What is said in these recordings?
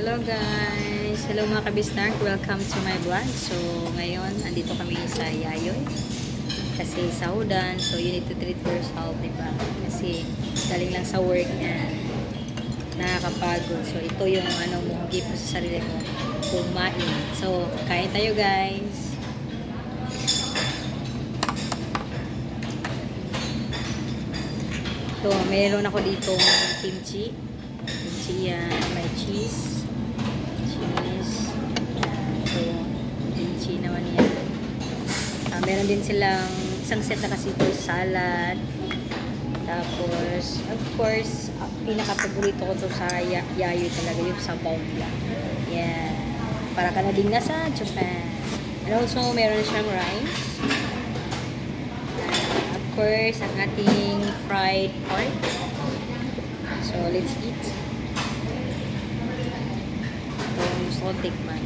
Hello guys! Hello mga kabisnark! Welcome to my vlog. So ngayon, andito kami sa Yayoy. Kasi sahudan. So you need to treat yourself, diba? Kasi galing lang sa work niya. Nakakapagod. So ito yung mo, gift mo sa sarili mo. Kumain. So kain tayo guys! So meron ako dito kimchi. Kimchi yan. May cheese. So, kimchi naman yan. Meron din silang isang set na kasi ito, salad. Tapos, of course, pinaka-paborito ko to sa Yayoy talaga, yung sabaw nila. Yeah. Para ka na din nasa Japan. And also, meron siyang rice. Of course, ang ating fried pork. So, let's eat. Ito, gusto ko tikman.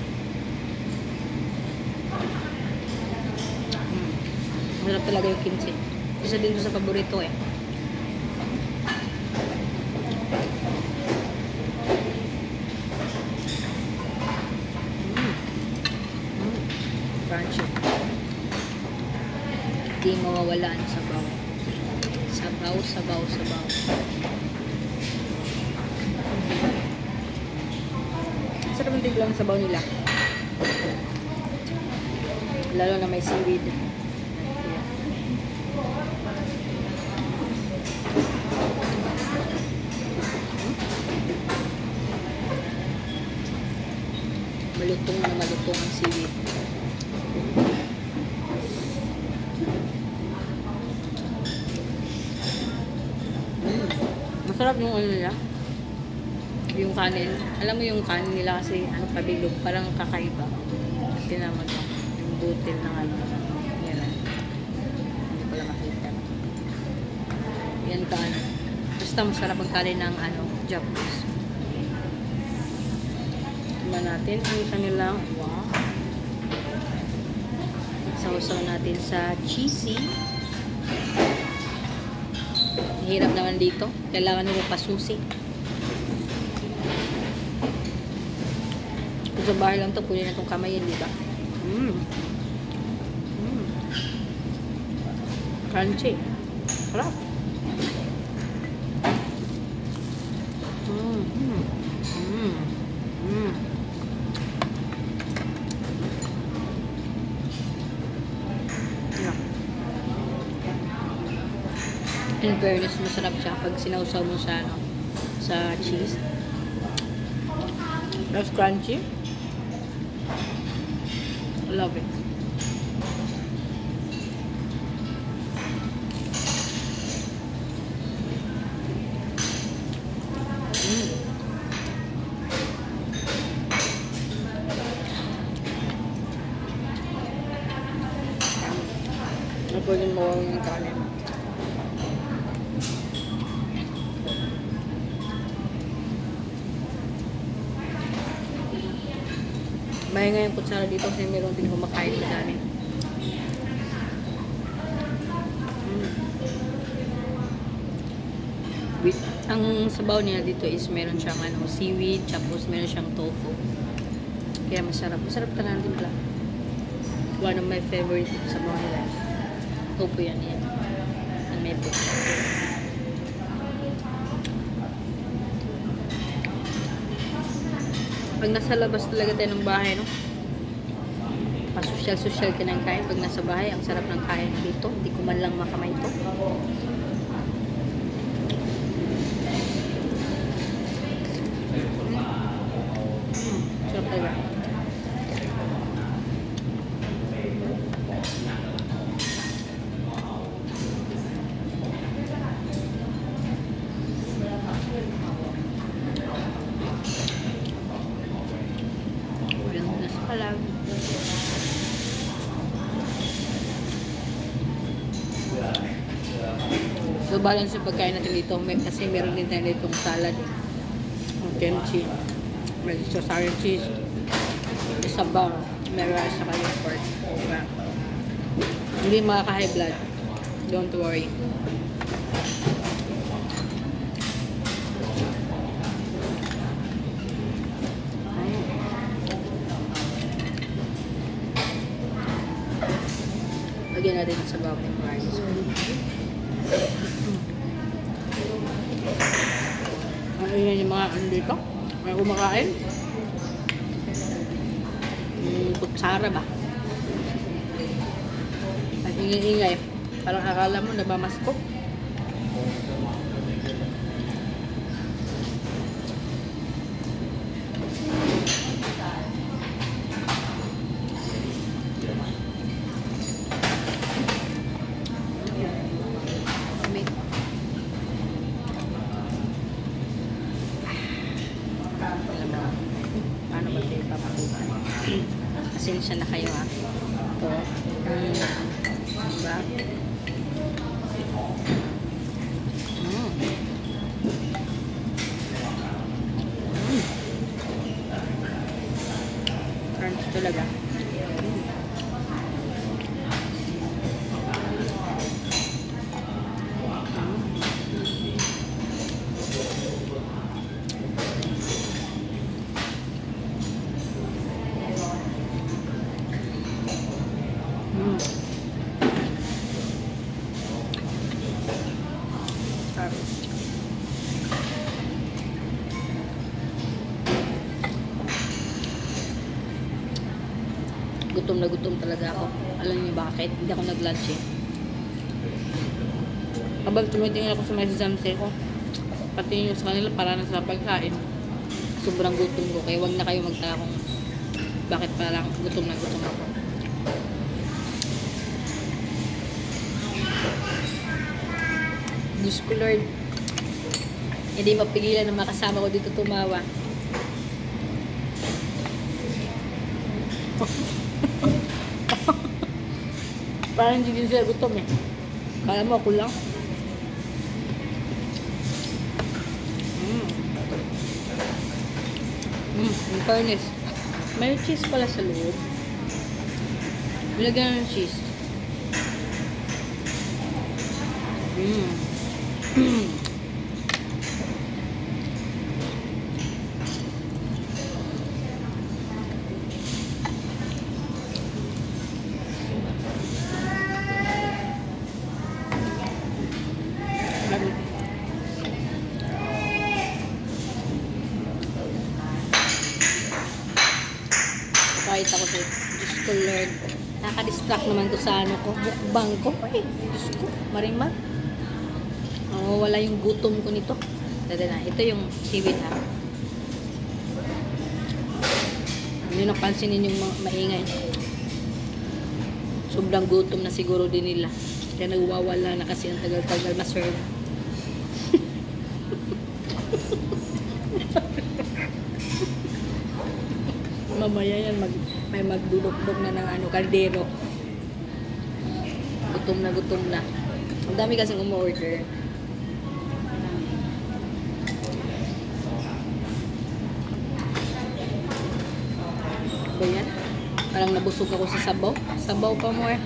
Masarap talaga yung kimchi. Isa din sa paborito eh. Crunchy. Hindi mawawala ang sabaw. Sabaw, sabaw, sabaw. Sarap ng tiglang sabaw nila. Lalo na may seaweed. Malutong na malutong ang seaweed. Masarap yung ano nila. Yung kanin. Alam mo yung kanin nila kasi pabilog. Parang kakaiba. Tinaman mo. Yung butil ng ano. Yan lang. Hindi ko lang makita. Yan kanin. Basta masarap ang kanin ng Japanese. Tignan natin ang isa nilang wow. Sausaw natin sa cheesy. Hirap naman dito. Kailangan nyo pasusi. Kung sa bahay lang ito, pwede na itong kamayin, diba? Crunchy. Sarap. In fairness, masarap siya pag sinausaw mo sa sa cheese. That's crunchy. I love it. Pwede mo yung kanin. Mahinga yung kutsara dito kasi meron din kumakain na dami. Ang sabaw niya dito is meron siyang seaweed, tapos meron siyang tofu. Kaya masarap. Masarap talaga din pala. One of my favorite sabaw nila. Tofu yan. Ang meto. Pag nasa labas talaga tayo ng bahay, no? Pasosyal-sosyal ka ng kain. Pag nasa bahay, ang sarap ng kain dito. Hindi ko man lang makamay ito. Sarap talaga. So balance yung pagkain natin dito kasi meron din tayo ditong salad, kimchi, may sour cheese, sabaw, may rice sa kanyang pork. Diba? Hindi makaka-high blood, don't worry. Bigyan natin ng sabaw ng rice. Ang ingay yung mga ano dito. May kumakain. Kutsara ba? Ang ingay-ingay. Parang akala mo nabamaskop. Paano ba tayo papakita? Pasensya na kayo ha. Ito. Diba? Crunch talaga. Gutom na gutom talaga ako. Alam niyo bakit? Hindi ako nag-lunch eh. Habang tumitingin ako sa mga example ko, pati yung sa kanila para na sa pagkain. Sobrang gutom ko. Kaya wag na kayo magtaka kung bakit parang gutom na gutom ako. Diyos ko Lord. Hindi mapigilan na makasama ko dito tumawa. Parang hindi din sila gutom eh. Kala mo ako lang. In fairness, may cheese pala sa loob. Nilagyan ng cheese. Kahit ako sa Diyos ko Lord, nakadistract naman to sa ano ko, mukbang ko. Ay, Diyos ko, marimar. Wala yung gutom ko nito. Dada na, ito yung seaweed ha. Hindi napansin ninyong maingay. Sobrang gutom na siguro din nila. Kaya nagwawala na kasi ang tagal-tagal ma-serve. Mamaya yan, may magdulok-dok na ng ano, kaldero. Gutom na gutom na. Ang dami kasing umorder. Ba yan? Parang nabusog ako sa sabaw. Sabaw pa mo eh.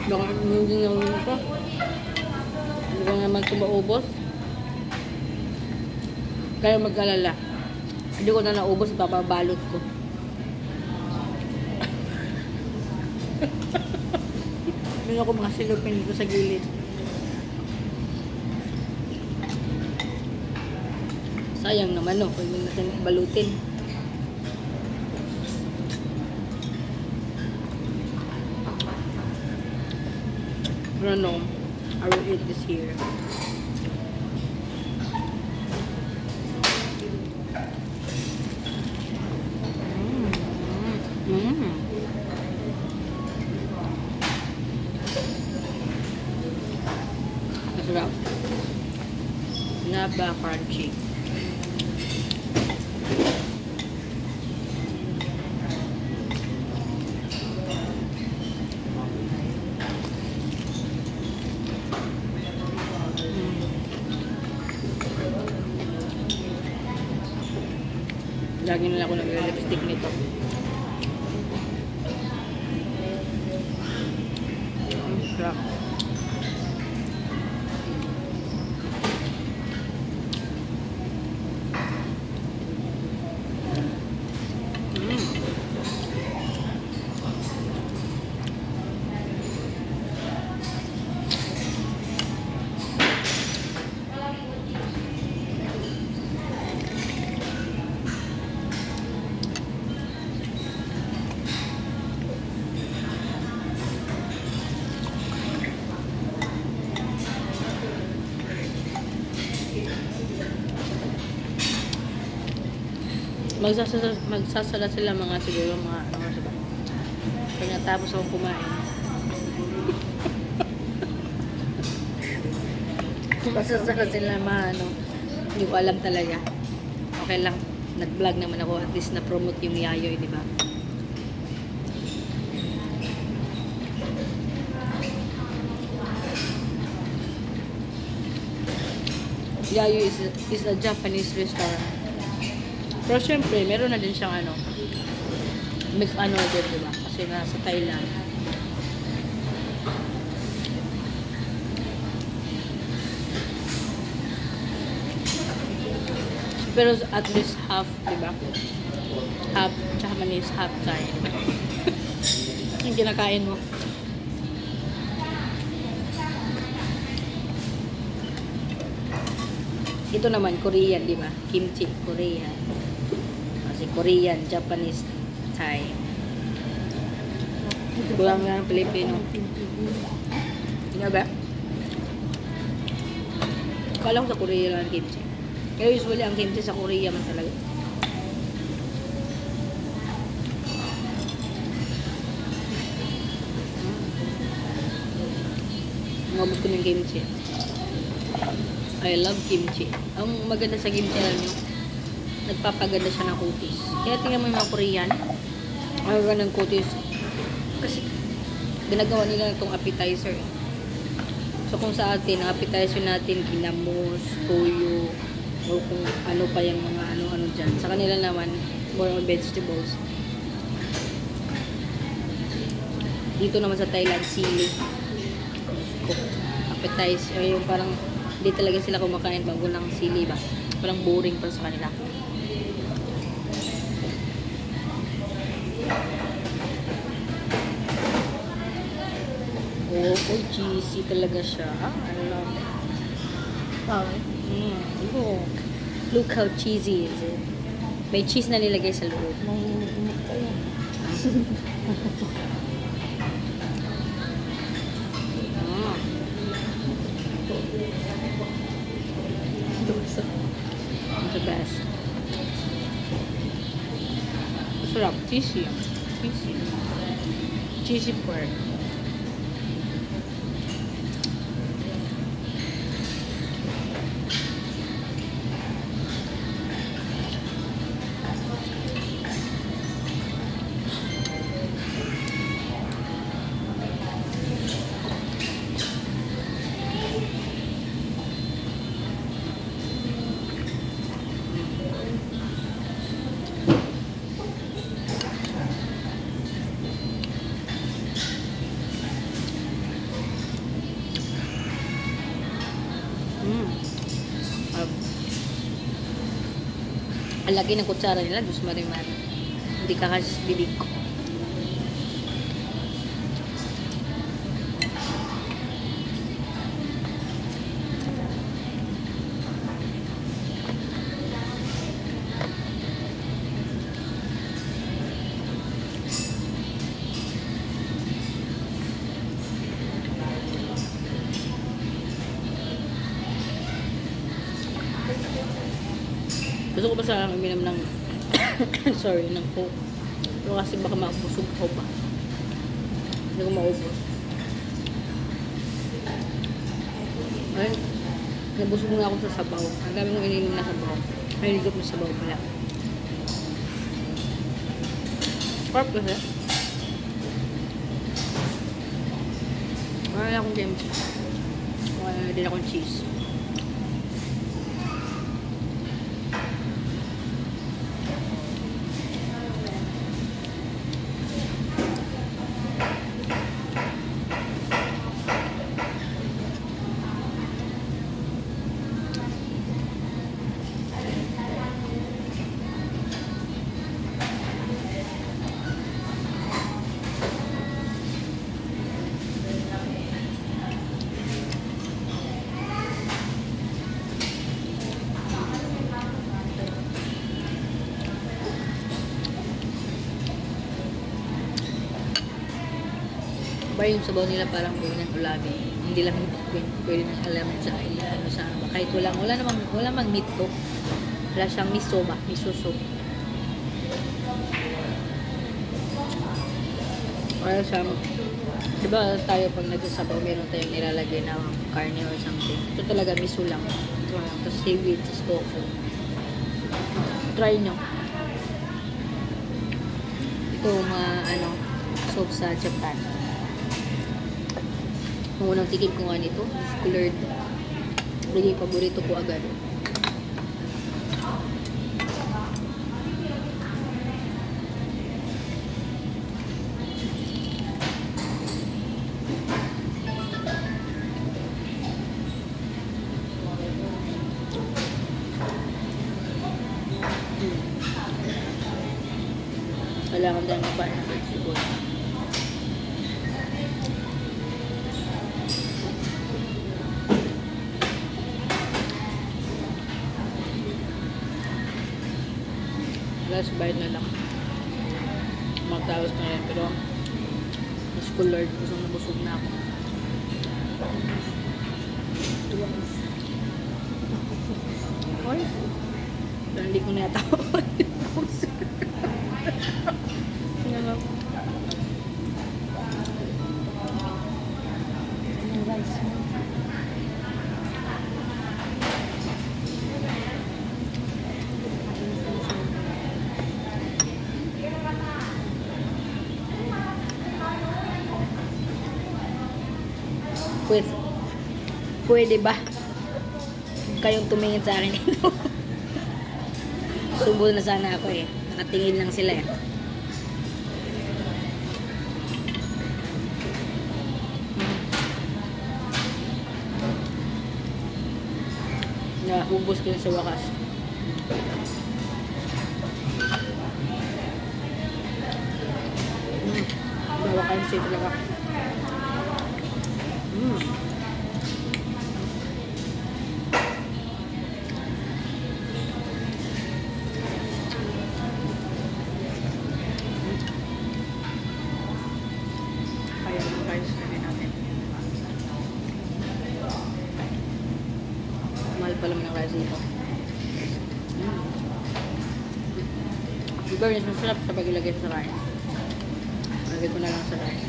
Baka hindi na ulit ko. Hindi ko naman ito maubos. Kaya mag-alala. Hindi ko na naubos, papabalot ko. Meron ako mga silupin dito sa gilid. Sayang naman no, pwede natin balutin. Pero no, I will eat this here. Masarap. Napaka-crunchy. Lagi na lang ako nag-lipstick nito. Ang sarap. Magsasala sila mga siguro mga ano ba. Kaya natapos akong kumain. Magsasala sila mga ano. Hindi ko alam talaga. Okay lang. Nag-vlog naman ako. At least na-promote yung Yayoy, di ba? Yayoy is a Japanese restaurant. Pero syempre, meron na din siyang ano, mix ano din, diba? Kasi nasa Thailand. Pero at least half, diba? Half Japanese, half Thai. Yung kinakain mo. Ito naman, Korean, diba? Kimchi, Korean. Kasi Korean, Japanese, Thai. Bulang nga ang Pilipino. Tingnan ba? Kala ko sa Korea lang ang kimchi. Kaya usually ang kimchi sa Korea man talaga. Umabot ko ng kimchi. I love kimchi. Ang maganda sa kimchi, alam nyo, nagpapaganda siya ng kutis. Kaya tingnan mo yung mga Korean, ang ganda ng kutis. Kasi, ginagawa nila itong appetizer. So, kung sa atin, ang appetizer natin, kinamos, toyo, o kung ano pa yung mga ano-ano dyan. Sa kanila naman, more on vegetables. Dito naman sa Thailand, sili. Appetizer, yung parang, hindi talaga sila kumakain bago ng sili ba? Parang boring pa sa kanila. Oh, cheesy talaga siya. I love it. Oh. Look how cheesy is it. May cheese na nilagay sa loob. Nanginginig kayo. The best. Sarap. Cheesy. Cheesy. Cheesy pork. Ang laki ng kutsara nila, Diyos marimar. Hindi ka kasi bibig ko. Gusto ko pa sa uminom ng sorry, ng Coke. Pero kasi baka maubusog ko pa. Hindi ko maubos. Ay, nabusog na ako sa sabaw. Ang dami kong ininom na sabaw. Ay, ligop na sabaw pala. Pork kasi. Wala akong game. Wala din akong cheese. Ba yung sabaw nila parang pwede ng ulabi. Hindi lang pwede ng alaman sa ano sa kahit wala namang meat to. Wala siyang miso ba? Miso soup. Kaya sa, diba tayo pag nagsasabaw, meron tayong nilalagay na karne or something. Ito talaga miso lang. Ito lang. Tapos seaweed, tapos tofu. Try nyo. Ito mga ano, soup sa Japan. Nung unang tikim ko nga nito, colored. Naging paborito ko agad. Kailangan dahil magpain ng vegetable. Last bite na lang. Magtawas na rin. Pero mas colored. Busog na busog na ako. Oy. Pero hindi ko natawag. Pwede ba kayong tumingin sa akin ito? Subo na sana ako eh. Nakatingin lang sila eh. Naubos ko na sa wakas. Bawa kayo siya talaga. Kaya naman kayo sa natin. Mahal pa naman ang rice dito. Diba rin masarap sa pag-ilagay sa kain. Lagay ko na lang sa kain.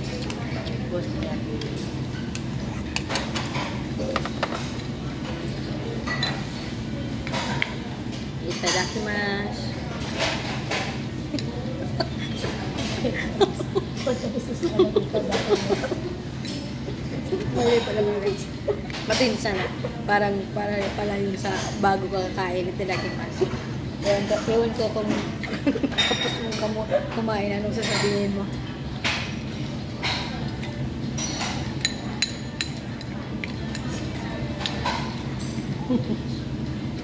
Bos ko yan. Itadakimasu. Mali pala mga guys. Matinsa na. Parang para pala yung sa bago ka kakain. Itadakimasu. Ewan ko kung tapos mong kumain, anong sasabihin mo?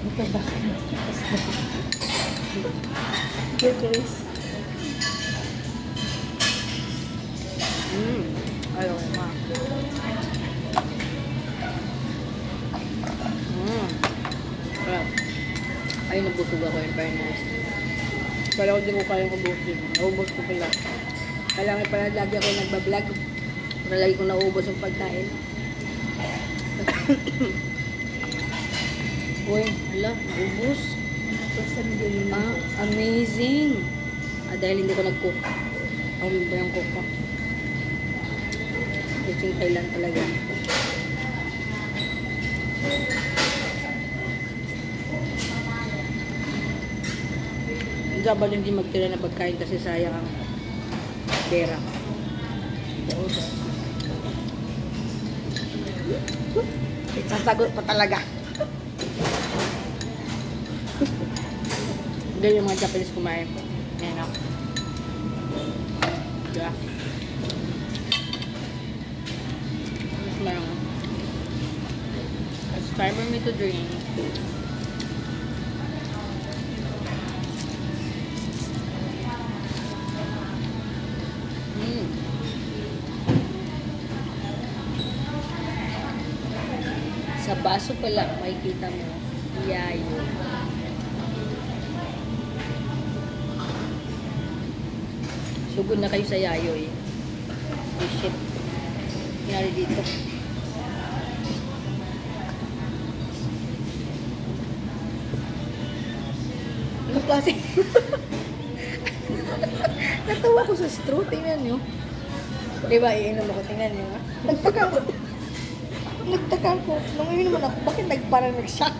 Ito ba? Guys. Ayaw ko ma. Ay, nabusog ako in fairness. Pero hindi ko kayang ubusin. Naubos ko pala. Kailangan pala lagi ako nagbablog. Para lagi ko naubos yung pagkain. Uy, ala, naubos. Amazing. Dahil hindi ko nag-cook. Ako ba yung cook ko? Ito yung Thailand talaga. Dapat hindi magtira na pagkain kasi sayang ang pera. Sasagot pa talaga. Ganyan yung mga Japanese kumain. Ayan ako. Diba? Mas marang. It's time for me to drink. Sa baso pala, makikita mo, yayo. Sugod na kayo sa yayo eh. Oh shit. Nangyari dito. Ano klase? Natawa ko sa straw. Tingnan nyo. Diba, iinom ako. Tingnan nyo. Ha? Nagtaka ko. Nung iinom ako, bakit parang nag-shock?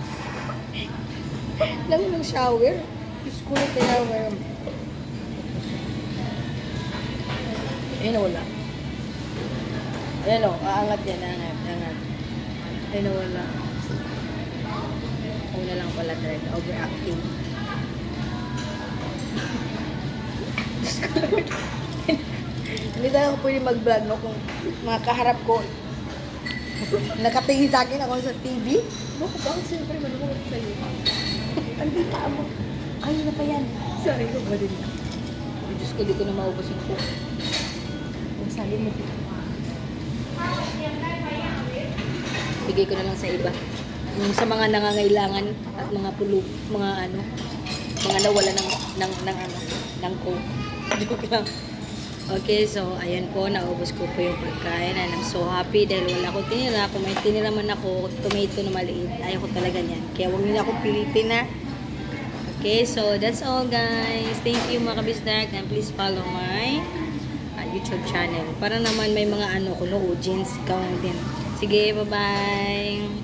Lang ng shower. Diyos ko na tinawag. Ayun, wala. Ayan o, aangat yan, aangat. Ayun, wala. Una lang pala talaga, overacting. Hindi tayo ako pwede mag-vlog, no? Kung mga kaharap ko, nakatingin sa akin ako sa TV. No, bakit siyempre, manumunod sa'yo. Andita mo. Ay, na pa yan. Sorry ko, ba din na. Diyos ko, di ko na maubos yung cook. Kung sabi mo dito. Bigay ko na lang sa iba. Yung sa mga nangangailangan at mga pulog, mga ano, mga nawala ng coke. Joke lang. Okay, so ayan po, naubos ko po yung pagkain and I'm so happy dahil wala akong tinira. Kung may tinira man ako, tomato na maliit, ayaw ko talaga niyan. Kaya huwag niyo na akong pilitin na. Okay, so that's all guys. Thank you mga kabisdark and please follow my YouTube channel. Para naman may mga ano ko, no, jeans, ikaw din. Sige, bye-bye!